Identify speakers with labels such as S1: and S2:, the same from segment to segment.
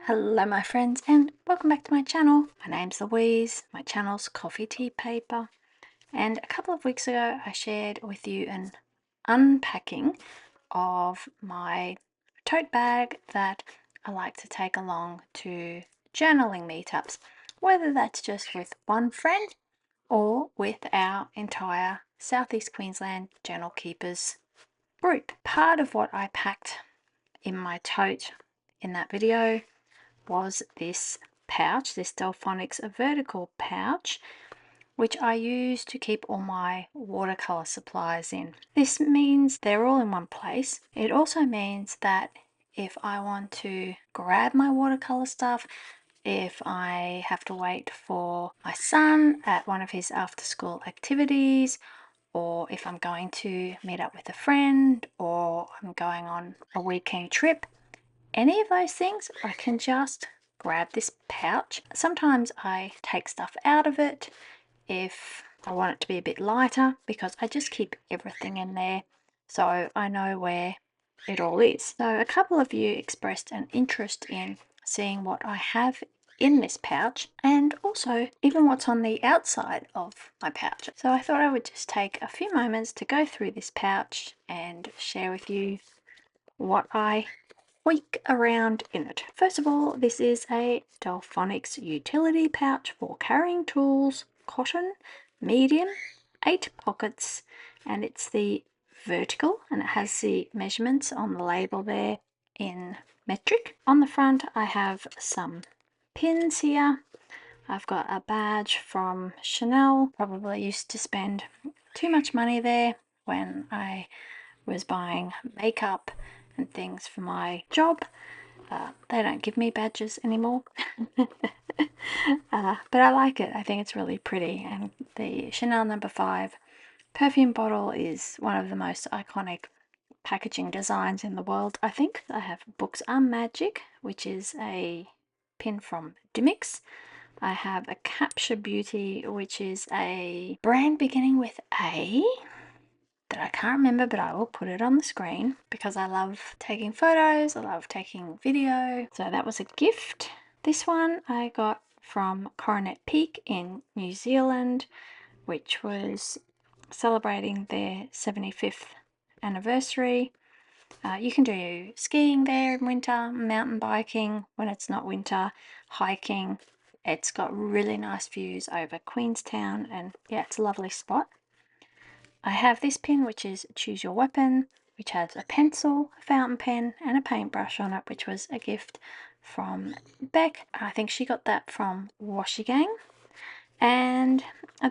S1: Hello my friends and welcome back to my channel. My name's Louise, my channel's Coffee Tea Paper, and a couple of weeks ago I shared with you an unpacking of my tote bag that I like to take along to journaling meetups, whether that's just with one friend or with our entire Southeast Queensland Journal Keepers group. Part of what I packed in my tote in that video was this pouch, this Delfonics vertical pouch, which I use to keep all my watercolor supplies in. This means they're all in one place. It also means that if I want to grab my watercolor stuff, if I have to wait for my son at one of his after school activities, or if I'm going to meet up with a friend, or I'm going on a weekend trip, any of those things, I can just grab this pouch. Sometimes I take stuff out of it if I want it to be a bit lighter, because I just keep everything in there so I know where it all is. So a couple of you expressed an interest in seeing what I have in this pouch and also even what's on the outside of my pouch. So I thought I would just take a few moments to go through this pouch and share with you what I week around in it. First of all, this is a Delfonics utility pouch for carrying tools, cotton, medium, 8 pockets, and it's the vertical, and it has the measurements on the label there in metric. On the front I have some pins here. I've got a badge from Chanel. Probably used to spend too much money there when I was buying makeup and things for my job. They don't give me badges anymore. But I like it. I think it's really pretty, and the Chanel No. 5 perfume bottle is one of the most iconic packaging designs in the world. I think I have Books Are Magic, which is a pin from Dimmix. I have a Capture Beauty, which is a brand beginning with A that I can't remember, but I will put it on the screen because I love taking photos, I love taking video. So that was a gift. This one I got from Coronet Peak in New Zealand, which was celebrating their 75th anniversary. You can do skiing there in winter, mountain biking when it's not winter, hiking. It's got really nice views over Queenstown, and yeah, it's a lovely spot. I have this pin, which is Choose Your Weapon, which has a pencil, a fountain pen, and a paintbrush on it, which was a gift from Beck. I think she got that from Washi Gang. And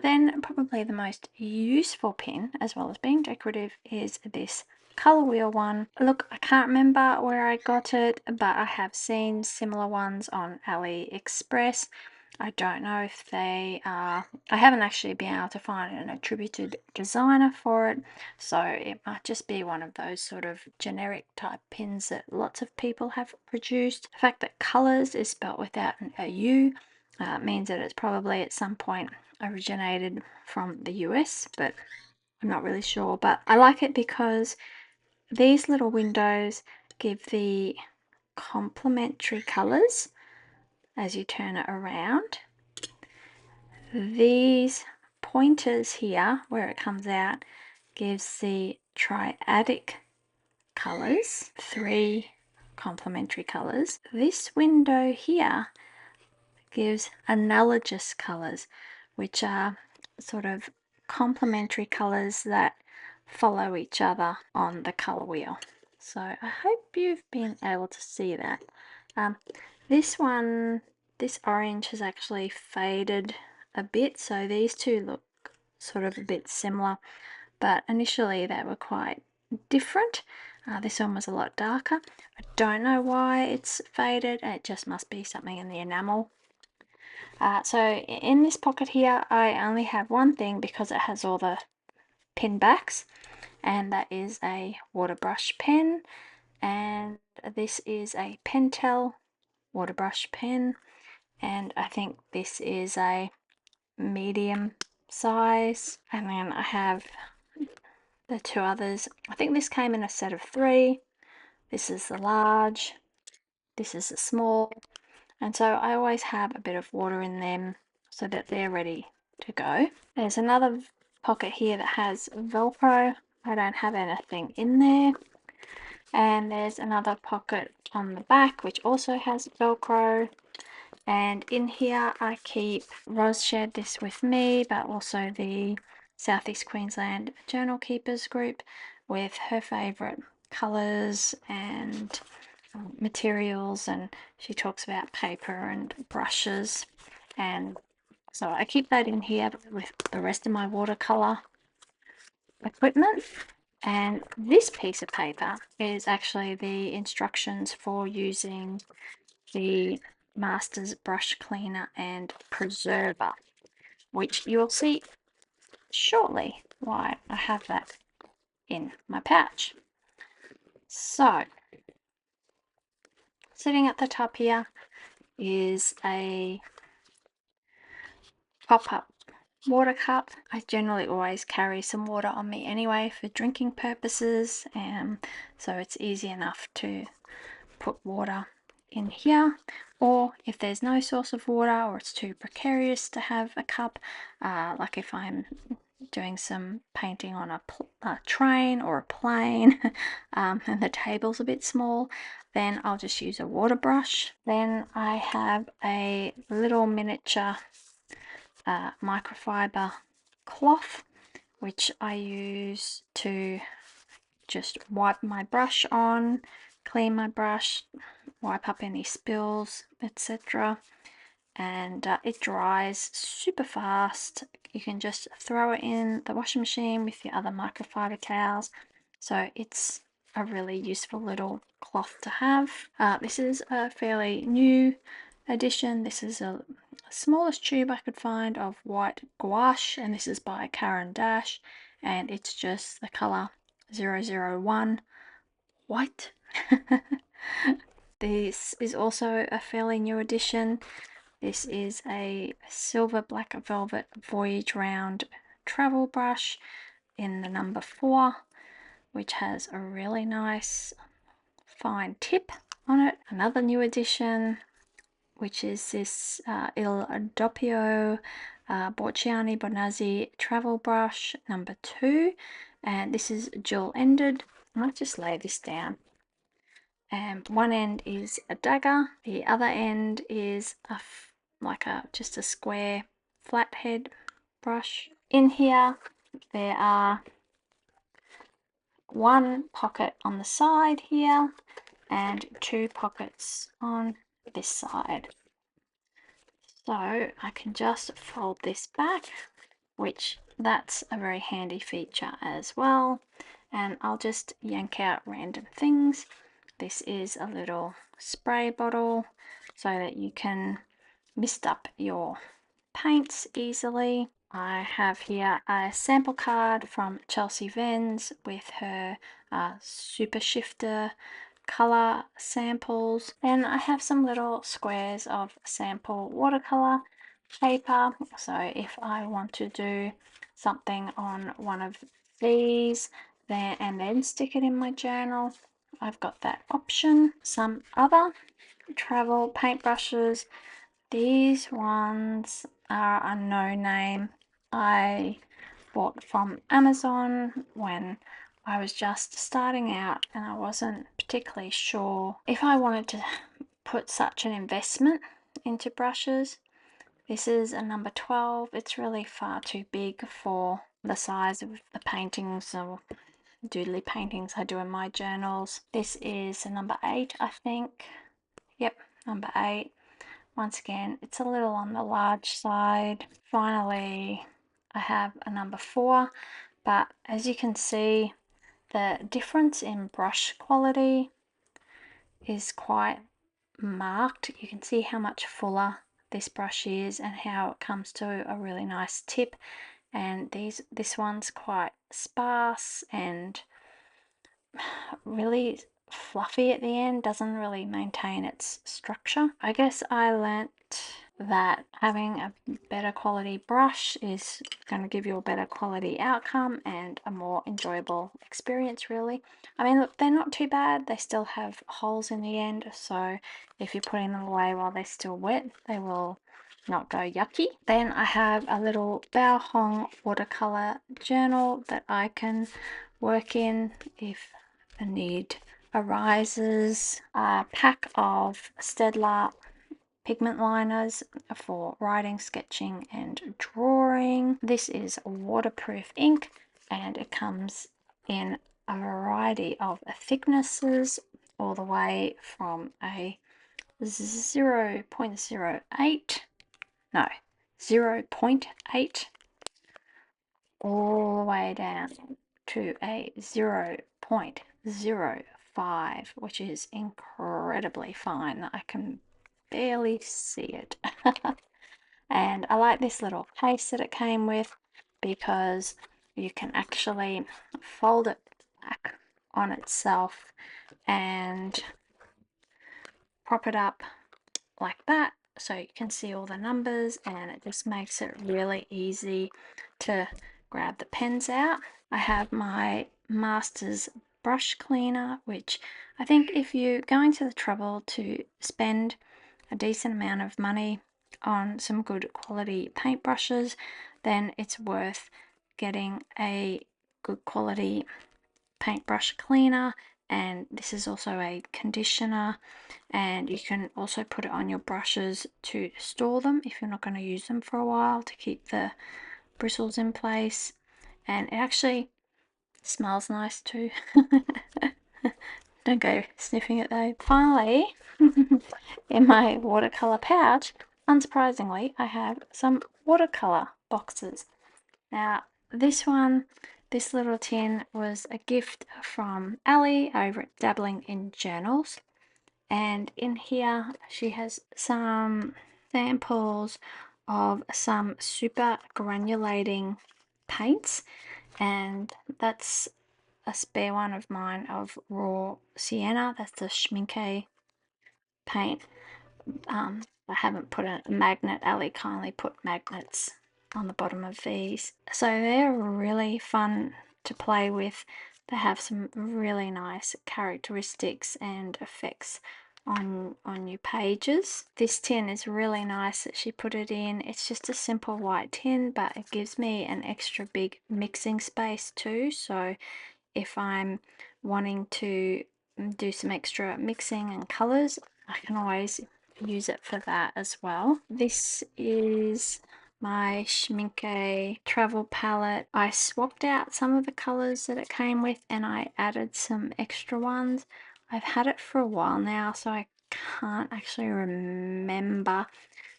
S1: then probably the most useful pin, as well as being decorative, is this colour wheel one. Look, I can't remember where I got it, but I have seen similar ones on AliExpress. I don't know if they are, I haven't actually been able to find an attributed designer for it, so it might just be one of those sort of generic type pins that lots of people have produced. The fact that colours is spelt without a U means that it's probably at some point originated from the US, but I'm not really sure. But I like it because these little windows give the complementary colours as you turn it around. These pointers here, where it comes out, gives the triadic colours, 3 complementary colours. This window here gives analogous colours, which are sort of complementary colours that follow each other on the colour wheel. So I hope you've been able to see that. This one, this orange has actually faded a bit, so these two look sort of a bit similar, but initially they were quite different. This one was a lot darker. I don't know why it's faded. It just must be something in the enamel. So in this pocket here I only have one thing because it has all the pin backs, and that is a Waterbrush pen, and this is a Pentel Waterbrush pen, and I think this is a medium size, and then I have the 2 others. I think this came in a set of 3. This is the large, this is the small, and so I always have a bit of water in them so that they're ready to go. There's another pocket here that has Velcro. I don't have anything in there. And there's another pocket on the back which also has Velcro. And in here I keep, Roz shared this with me, but also the Southeast Queensland Journal Keepers group, with her favourite colours and materials, and she talks about paper and brushes, and so I keep that in here with the rest of my watercolour equipment. And this piece of paper is actually the instructions for using the Masters brush cleaner and preserver, which you'll see shortly why I have that in my pouch. So sitting at the top here is a pop-up water cup. I generally always carry some water on me anyway for drinking purposes, and so it's easy enough to put water in here. Or if there's no source of water or it's too precarious to have a cup, like if I'm doing some painting on a train or a plane and the table's a bit small, then I'll just use a water brush. Then I have a little miniature microfiber cloth which I use to just wipe my brush on, clean my brush, wipe up any spills, etc. And it dries super fast. You can just throw it in the washing machine with your other microfiber towels, so it's a really useful little cloth to have. This is a fairly new addition. This is a smallest tube I could find of white gouache, and this is by Karen Dash, and it's just the colour 001 white. This is also a fairly new addition. This is a silver black velvet voyage round travel brush in the number 4, which has a really nice fine tip on it. Another new addition, which is this Il Doppio Borciani Bonazzi travel brush number 2, and this is dual-ended. I might just lay this down. And one end is a dagger, the other end is just a square flathead brush. In here there are one pocket on the side here and 2 pockets on this side. So I can just fold this back, which that's a very handy feature as well. And I'll just yank out random things. This is a little spray bottle so that you can mist up your paints easily. I have here a sample card from Chelsea Vens with her super shifter color samples. Then I have some little squares of sample watercolor paper, so if I want to do something on one of these and then stick it in my journal, I've got that option. Some other travel paintbrushes. These ones are a no name. I bought from Amazon when I was just starting out and I wasn't particularly sure if I wanted to put such an investment into brushes. This is a number 12. It's really far too big for the size of the paintings or doodly paintings I do in my journals. This is a number 8, I think. Yep, number 8. Once again, it's a little on the large side. Finally, I have a number 4, but as you can see, the difference in brush quality is quite marked. You can see how much fuller this brush is and how it comes to a really nice tip, and this one's quite sparse and really fluffy at the end, doesn't really maintain its structure. I guess I learnt that having a better quality brush is going to give you a better quality outcome and a more enjoyable experience, really. I mean, look, they're not too bad. They still have holes in the end, so if you're putting them away while they're still wet, they will not go yucky. Then I have a little Bao Hong watercolor journal that I can work in if a need arises. A pack of Staedtler pigment liners for writing, sketching and drawing. This is waterproof ink and it comes in a variety of thicknesses, all the way from a 0.08, no, 0.8, all the way down to a 0.05, which is incredibly fine. I can barely see it. And I like this little case that it came with because you can actually fold it back on itself and prop it up like that, so you can see all the numbers, and it just makes it really easy to grab the pens out. I have my Masters brush cleaner, which I think if you're going to the trouble to spend a decent amount of money on some good quality paintbrushes, then it's worth getting a good quality paintbrush cleaner. And this is also a conditioner, and you can also put it on your brushes to store them if you're not going to use them for a while, to keep the bristles in place. And it actually smells nice too. Don't go sniffing it though. Finally, in my watercolor pouch, unsurprisingly, I have some watercolor boxes. Now, this little tin was a gift from Ali over at Dabbling in Journals. And in here, she has some samples of some super granulating paints. And that's a spare one of mine of raw sienna. That's the Schmincke paint. I haven't put a magnet. Ali kindly put magnets on the bottom of these, so they're really fun to play with. They have some really nice characteristics and effects on your pages. This tin is really nice that she put it in. It's just a simple white tin, but it gives me an extra big mixing space too, so if I'm wanting to do some extra mixing and colors, I can always use it for that as well. This is my Schmincke travel palette. I swapped out some of the colors that it came with and I added some extra ones. I've had it for a while now, so I can't actually remember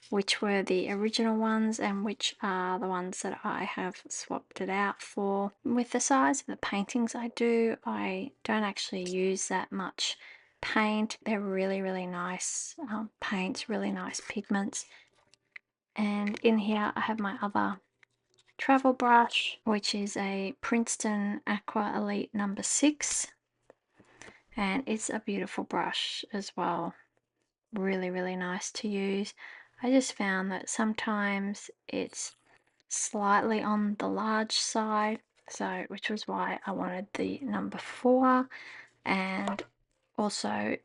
S1: which were the original ones and which are the ones that I have swapped it out for. With the size of the paintings I do, I don't actually use that much paint. They're really nice paints, really nice pigments. And in here I have my other travel brush, which is a Princeton Aqua Elite number 6, and it's a beautiful brush as well. Really nice to use. I just found that sometimes it's slightly on the large side, so which was why I wanted the number 4. And also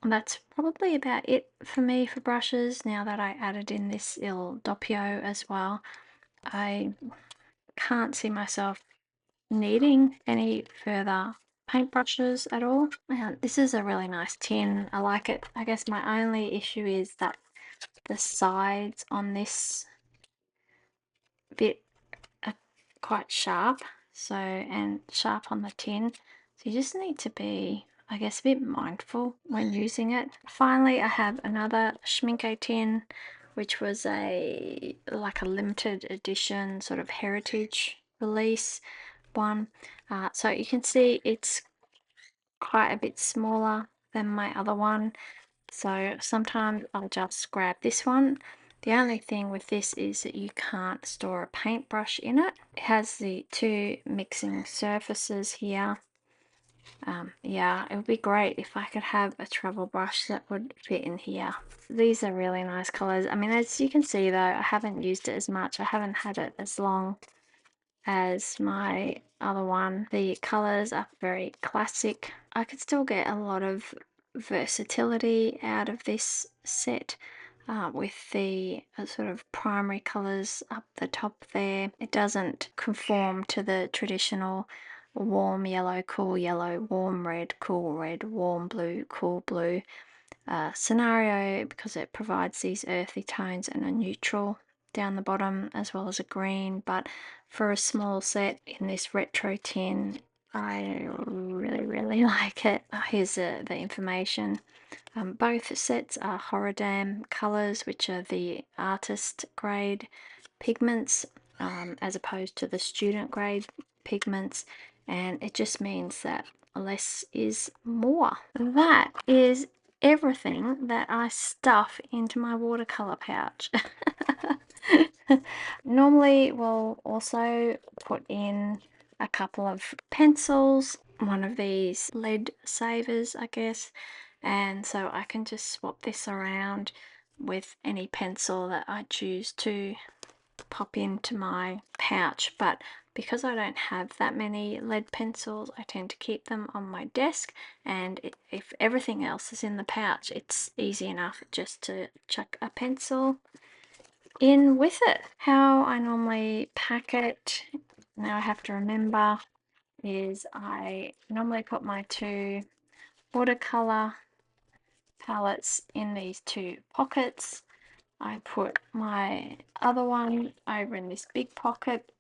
S1: that's probably about it for me for brushes. Now that I added in this Il Doppio as well, I can't see myself needing any further paintbrushes at all. This is a really nice tin. I like it. I guess my only issue is that the sides on this bit are quite sharp, so, and sharp on the tin, so you just need to be, I guess, a bit mindful when using it. Finally, I have another Schmincke tin, which was like a limited edition sort of heritage release one. So you can see it's quite a bit smaller than my other one, so sometimes I'll just grab this one. The only thing with this is that you can't store a paintbrush in it. It has the 2 mixing surfaces here, Yeah, it would be great if I could have a travel brush that would fit in here. These are really nice colors. I mean, as you can see though, I haven't used it as much. I haven't had it as long as my other one. The colors are very classic. I could still get a lot of versatility out of this set with the sort of primary colors up the top there. It doesn't conform to the traditional warm yellow, cool yellow, warm red, warm blue, cool blue scenario, because it provides these earthy tones and a neutral down the bottom as well as a green. But for a small set in this retro tin, I really like it. Here's the information. Both sets are Horadam colours, which are the artist grade pigments, as opposed to the student grade pigments, and it just means that less is more. That is everything that I stuff into my watercolor pouch. Normally we'll also put in a couple of pencils, one of these lead savers I guess, and so I can just swap this around with any pencil that I choose to pop into my pouch. But because I don't have that many lead pencils, I tend to keep them on my desk, and if everything else is in the pouch, it's easy enough just to chuck a pencil in with it. How I normally pack it, now I have to remember, is I normally put my two watercolor palettes in these two pockets. I put my other one over in this big pocket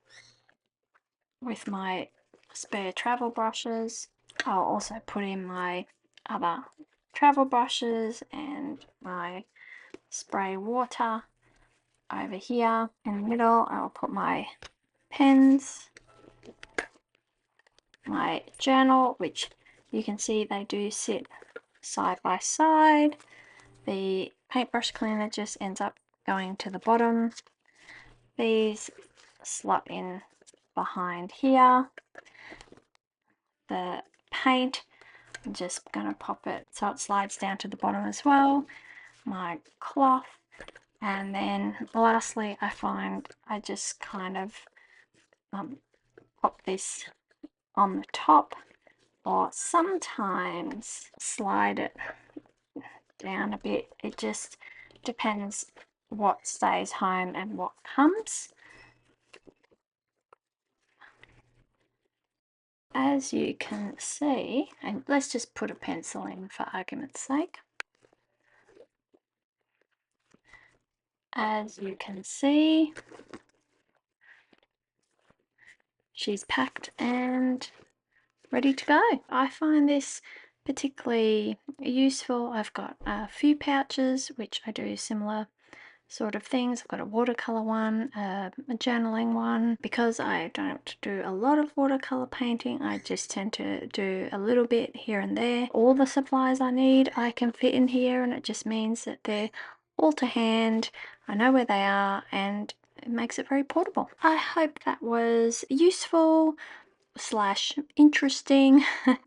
S1: with my spare travel brushes. I'll also put in my other travel brushes and my spray water over here. In the middle I'll put my pens, my journal, which you can see they do sit side by side. The paintbrush cleaner just ends up going to the bottom. These slot in behind here. The paint, I'm just going to pop it so it slides down to the bottom as well. My cloth, and then lastly I find I just kind of pop this on the top, or sometimes slide it down a bit. It just depends what stays home and what comes. As you can see, and let's just put a pencil in for argument's sake. As you can see, she's packed and ready to go. I find this particularly useful. I've got a few pouches which I do similar sort of things. I've got a watercolor one, a journaling one. Because I don't do a lot of watercolor painting, I just tend to do a little bit here and there. All the supplies I need I can fit in here, and it just means that they're all to hand. I know where they are, and it makes it very portable. I hope that was useful slash interesting.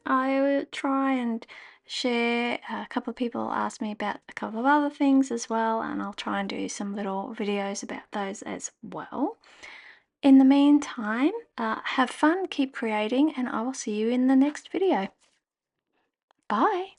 S1: I will try and share. A couple of people asked me about a couple of other things as well, and I'll try and do some little videos about those as well. In the meantime, have fun, keep creating, and I will see you in the next video. Bye!